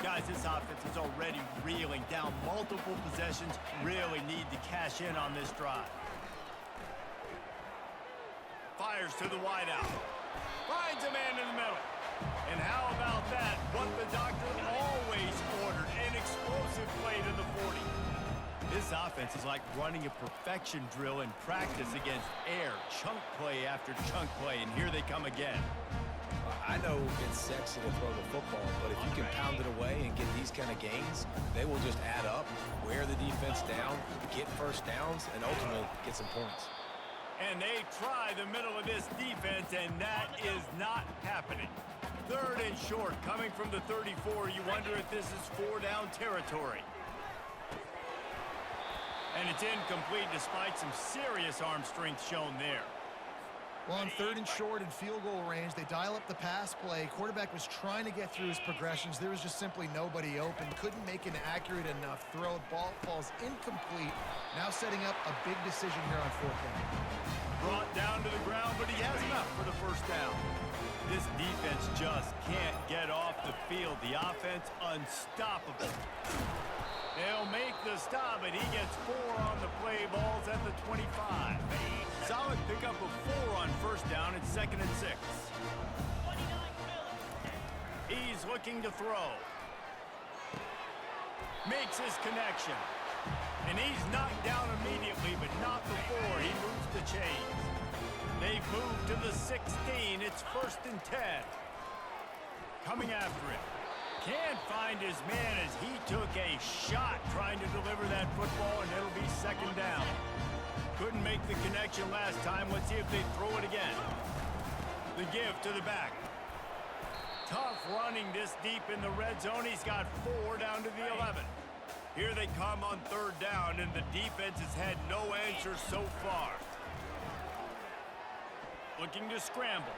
Guys, this offense is already reeling down multiple possessions. Really need to cash in on this drive. Fires to the wideout. Finds a man in the middle. And how about that? What the doctor always ordered. An explosive play to the 40. This offense is like running a perfection drill in practice against air. Chunk play after chunk play, and here they come again. I know it's sexy to throw the football, but if you can pound it away and get these kind of gains, they will just add up, wear the defense down, get first downs, and ultimately get some points. And they try the middle of this defense, and that is not happening. 3rd and short, coming from the 34. You wonder if this is 4-down territory. And it's incomplete despite some serious arm strength shown there. Well, on 3rd and short and field goal range, they dial up the pass play. Quarterback was trying to get through his progressions. There was just simply nobody open. Couldn't make an accurate enough throw. Ball falls incomplete. Now setting up a big decision here on 4th down. Brought down to the ground, but he has enough for the first down. This defense just can't get off the field. The offense unstoppable. They'll make the stop, and he gets 4 on the play. Balls at the 25. Solid pickup of 4 on first down. It's 2nd and 6. He's looking to throw. Makes his connection. And he's knocked down immediately, but not before he moves the chains. They move to the 16. It's 1st and 10. Coming after him. Can't find his man as he took a shot trying to deliver that football, and it'll be 2nd down. Couldn't make the connection last time. Let's see if they throw it again. The give to the back. Tough running this deep in the red zone. He's got 4 down to the 11. Here they come on 3rd down, and the defense has had no answer so far. Looking to scramble.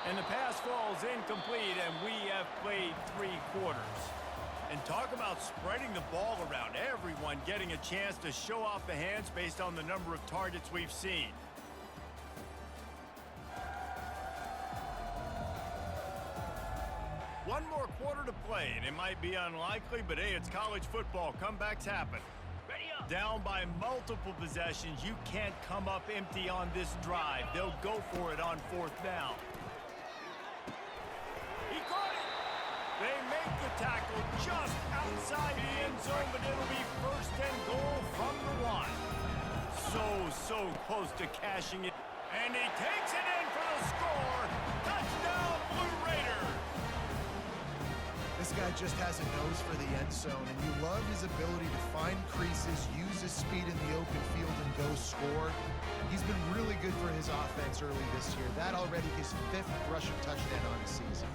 And the pass falls incomplete, and we have played 3 quarters. And talk about spreading the ball around. Everyone getting a chance to show off the hands based on the number of targets we've seen. One more quarter to play, and it might be unlikely, but hey, it's college football. Comebacks happen. Down by multiple possessions, you can't come up empty on this drive. They'll go for it on 4th down. He caught it! They make the tackle just outside the end zone, but it'll be 1st and goal from the 1. So close to cashing it. And he takes it in for the score. Touchdown, Blue Raiders! This guy just has a nose for the end zone, and you love his ability to find creases, use his speed in the open field, and go score. He's been really good for his offense early this year. That already his 5th rushing touchdown on the season.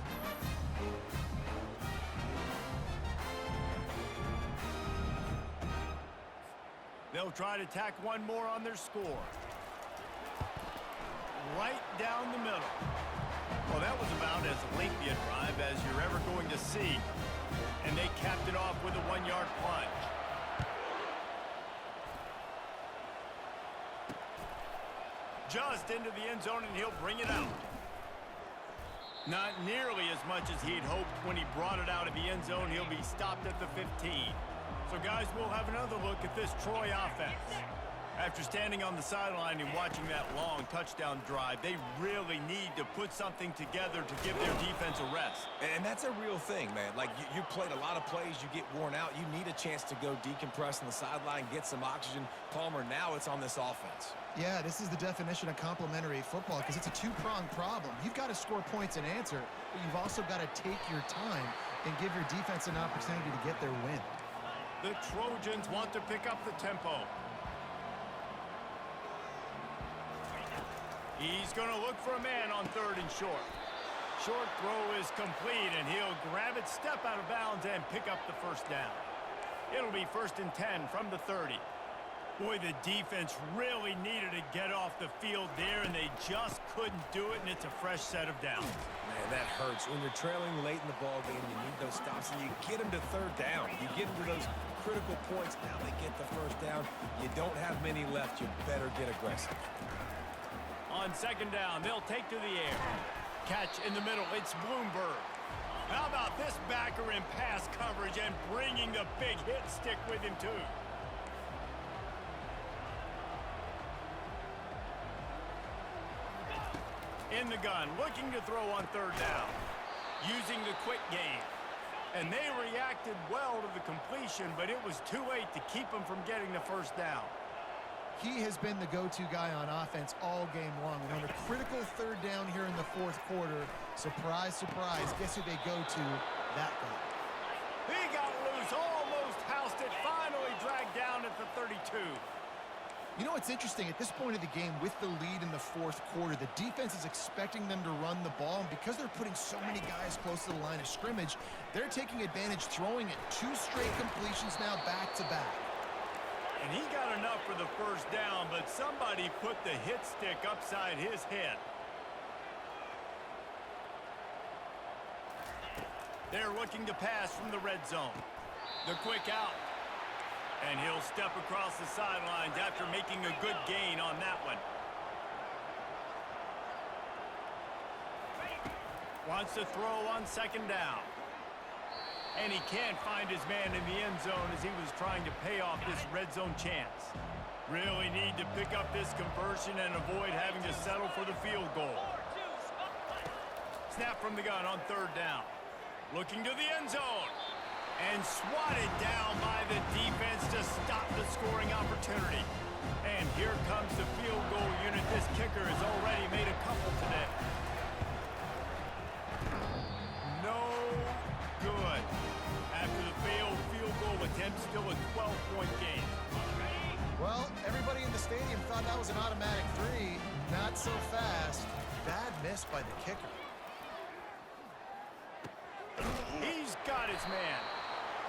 They'll try to tack one more on their score. Right down the middle. Well, that was about as lengthy a drive as you're ever going to see. And they capped it off with a 1-yard plunge. Just into the end zone, and he'll bring it out. Not nearly as much as he'd hoped when he brought it out of the end zone. He'll be stopped at the 15. So, guys, we'll have another look at this Troy offense. After standing on the sideline and watching that long touchdown drive, they really need to put something together to give their defense a rest. And that's a real thing, man. Like, you played a lot of plays, you get worn out. You need a chance to go decompress on the sideline, get some oxygen. Palmer, now it's on this offense. Yeah, this is the definition of complementary football because it's a 2-pronged problem. You've got to score points and answer, but you've also got to take your time and give your defense an opportunity to get their win. The Trojans want to pick up the tempo. He's going to look for a man on 3rd and short. Short throw is complete, and he'll grab it, step out of bounds, and pick up the 1st down. It'll be 1st and 10 from the 30. Boy, the defense really needed to get off the field there, and they just couldn't do it, and it's a fresh set of downs. Man, that hurts. When you're trailing late in the ball game, you need those stops, and you get them to 3rd down. You get them to those critical points. Now they get the 1st down. You don't have many left. You better get aggressive. On 2nd down, they'll take to the air. Catch in the middle, it's Bloomberg. How about this backer in pass coverage and bringing the big hit stick with him, too? In the gun, looking to throw on 3rd down. Using the quick game. And they reacted well to the completion, but it was too late to keep them from getting the 1st down. He has been the go-to guy on offense all game long. And on a critical 3rd down here in the 4th quarter, surprise, surprise, guess who they go to? That guy. He got loose, almost housed it, finally dragged down at the 32. You know what's interesting? At this point of the game, with the lead in the 4th quarter, the defense is expecting them to run the ball. And because they're putting so many guys close to the line of scrimmage, they're taking advantage, throwing it. 2 straight completions now back-to-back. And he got enough for the first down, but somebody put the hit stick upside his head. They're looking to pass from the red zone. The quick out. And he'll step across the sidelines after making a good gain on that one. Wants to throw on second down. And he can't find his man in the end zone as he was trying to pay off this red zone chance. Really need to pick up this conversion and avoid having to settle for the field goal. Snap from the gun on third down. Looking to the end zone. And swatted down by the defense to stop the scoring opportunity. And here comes the field goal unit. This kicker has already made a couple today. No good. After the failed field goal attempt, still a 12-point game. Well, everybody in the stadium thought that was an automatic 3. Not so fast. Bad miss by the kicker. He's got his man.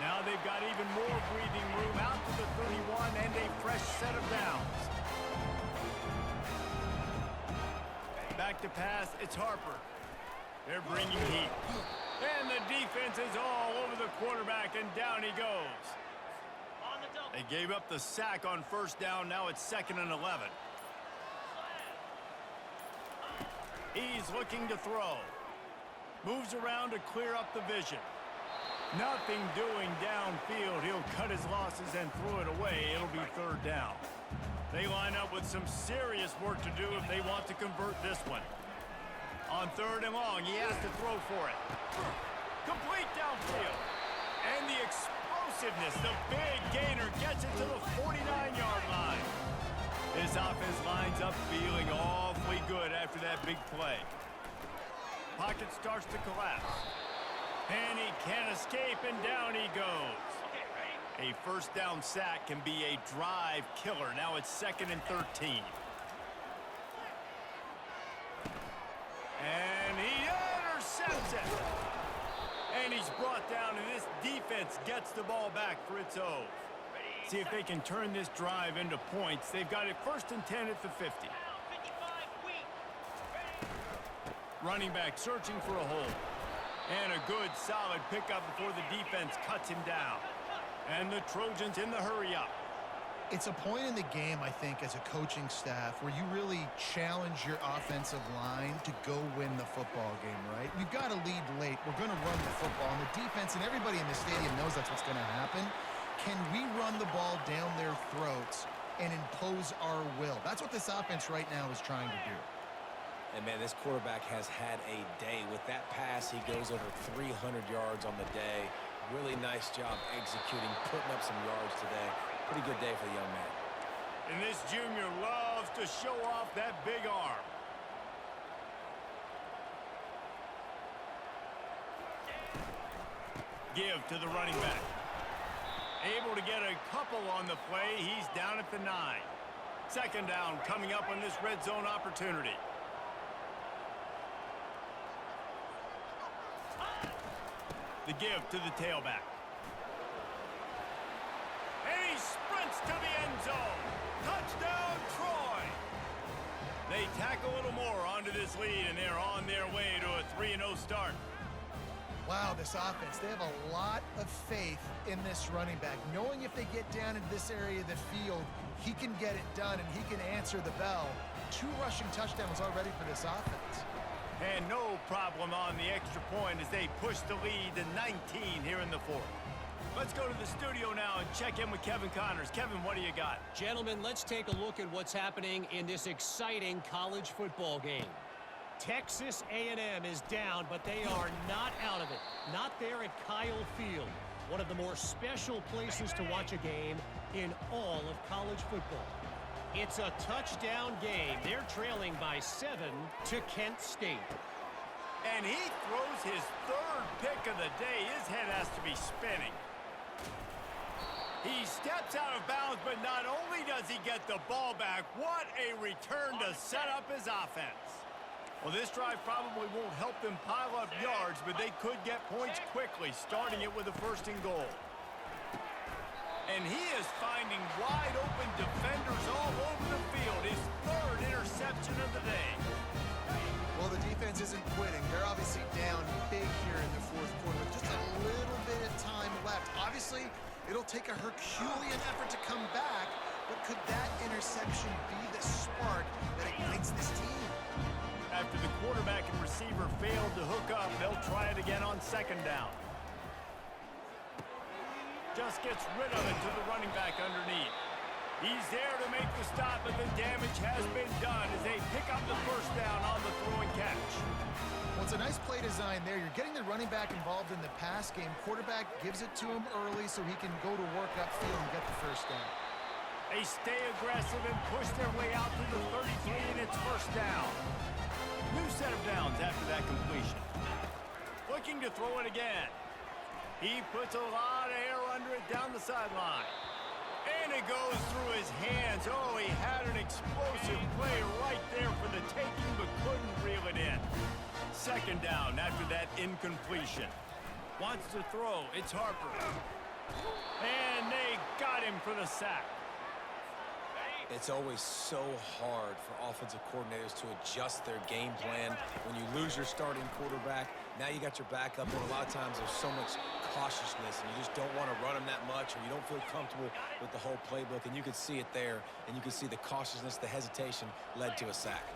Now they've got even more breathing room out to the 31 and a fresh set of downs. Back to pass, it's Harper. They're bringing heat. And the defense is all over the quarterback, and down he goes. They gave up the sack on first down. Now it's 2nd and 11. He's looking to throw. Moves around to clear up the vision. Nothing doing downfield. He'll cut his losses and throw it away. It'll be third down. They line up with some serious work to do if they want to convert this one. On third and long, he has to throw for it. Complete downfield. And the explosiveness, the big gainer gets it to the 49-yard line. This offense lines up feeling awfully good after that big play. Pocket starts to collapse. And he can't escape, and down he goes. A first down sack can be a drive killer. Now it's 2nd and 13. And he intercepts it. And he's brought down, and this defense gets the ball back for its own. See if they can turn this drive into points. They've got it 1st and 10 at the 50. Running back searching for a hole. And a good, solid pickup before the defense cuts him down. And the Trojans in the hurry-up. It's a point in the game, I think, as a coaching staff where you really challenge your offensive line to go win the football game, right? We've got to lead late. We're going to run the football. And the defense and everybody in the stadium knows that's what's going to happen. Can we run the ball down their throats and impose our will? That's what this offense right now is trying to do. And, man, this quarterback has had a day. With that pass, he goes over 300 yards on the day. Really nice job executing, putting up some yards today. Pretty good day for the young man. And this junior loves to show off that big arm. Give to the running back. Able to get a couple on the play. He's down at the 9. 2nd down coming up on this red zone opportunity. The give to the tailback. And he sprints to the end zone. Touchdown, Troy. They tack a little more onto this lead, and they're on their way to a 3-0 start. Wow, this offense, they have a lot of faith in this running back. Knowing if they get down into this area of the field, he can get it done and he can answer the bell. 2 rushing touchdowns already for this offense. And no problem on the extra point as they push the lead to 19 here in the 4th. Let's go to the studio now and check in with Kevin Connors. Kevin, what do you got? Gentlemen, let's take a look at what's happening in this exciting college football game. Texas A&M is down, but they are not out of it. Not there at Kyle Field, one of the more special places to watch a game in all of college football. It's a touchdown game. They're trailing by 7 to Kent State. And he throws his 3rd pick of the day. His head has to be spinning. He steps out of bounds, but not only does he get the ball back, what a return to set up his offense. Well, this drive probably won't help them pile up yards, but they could get points quickly, starting it with a 1st and goal. And he is finding wide open defenders all over the field. His third interception of the day. Well, the defense isn't quitting. They're obviously down big here in the fourth quarter with just a little bit of time left. Obviously, it'll take a Herculean effort to come back, but could that interception be the spark that ignites this team? After the quarterback and receiver failed to hook up, they'll try it again on second down. Just gets rid of it to the running back underneath. He's there to make the stop, but the damage has been done as they pick up the first down on the throw and catch. Well, it's a nice play design there. You're getting the running back involved in the pass game. Quarterback gives it to him early so he can go to work upfield and get the first down. They stay aggressive and push their way out to the 33, and it's first down. New set of downs after that completion. Looking to throw it again. He puts a lot of air under it down the sideline. And it goes through his hands. Oh, he had an explosive play right there for the taking, but couldn't reel it in. Second down after that incompletion. Wants to throw. It's Harper. And they got him for the sack. It's always so hard for offensive coordinators to adjust their game plan. When you lose your starting quarterback, now you got your backup, and a lot of times there's so much cautiousness, and you just don't want to run them that much, or you don't feel comfortable with the whole playbook, and you could see it there, and you could see the cautiousness, the hesitation led to a sack.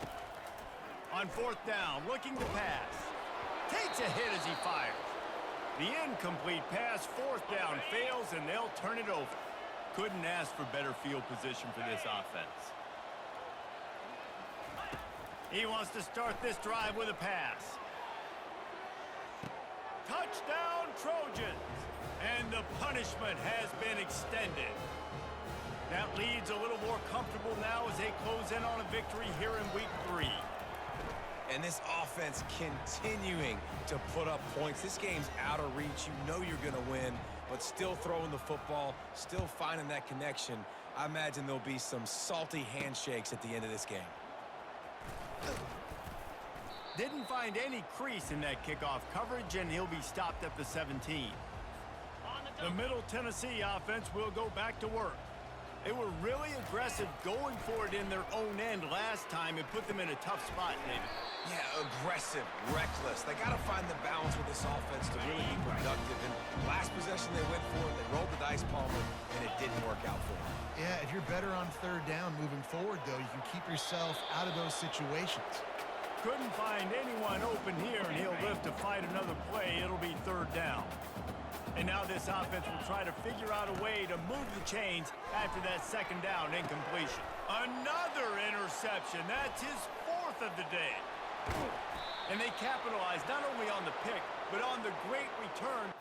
On fourth down, looking to pass. Takes a hit as he fires. The incomplete pass, fourth down, fails, and they'll turn it over. Couldn't ask for better field position for this offense. He wants to start this drive with a pass. Touchdown, Trojans! And the punishment has been extended. That leads a little more comfortable now as they close in on a victory here in week 3. And this offense continuing to put up points. This game's out of reach. You know you're going to win, but still throwing the football, still finding that connection. I imagine there'll be some salty handshakes at the end of this game. Didn't find any crease in that kickoff coverage, and he'll be stopped at the 17. The Middle Tennessee offense will go back to work. They were really aggressive going for it in their own end last time. It put them in a tough spot, David. Yeah, aggressive, reckless. They got to find the balance with this offense to really be productive. And last possession they went for it, they rolled the dice, Palmer, and it didn't work out for them. Yeah, if you're better on third down moving forward, though, you can keep yourself out of those situations. Couldn't find anyone open here, and he'll live to fight another play. It'll be third down. And now this offense will try to figure out a way to move the chains after that second down incompletion. Another interception. That's his fourth of the day. And they capitalized not only on the pick, but on the great return.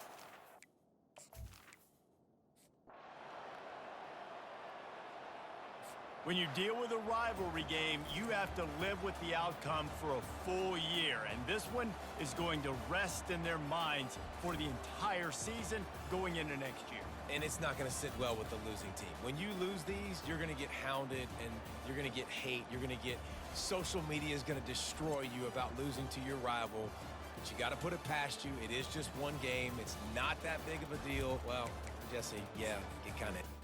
When you deal with a rivalry game, you have to live with the outcome for a full year. And this one is going to rest in their minds for the entire season going into next year. And it's not going to sit well with the losing team. When you lose these, you're going to get hounded, and you're going to get hate. You're going to get social media is going to destroy you about losing to your rival. But you got to put it past you. It is just one game. It's not that big of a deal. Well, Jesse, yeah, it kind of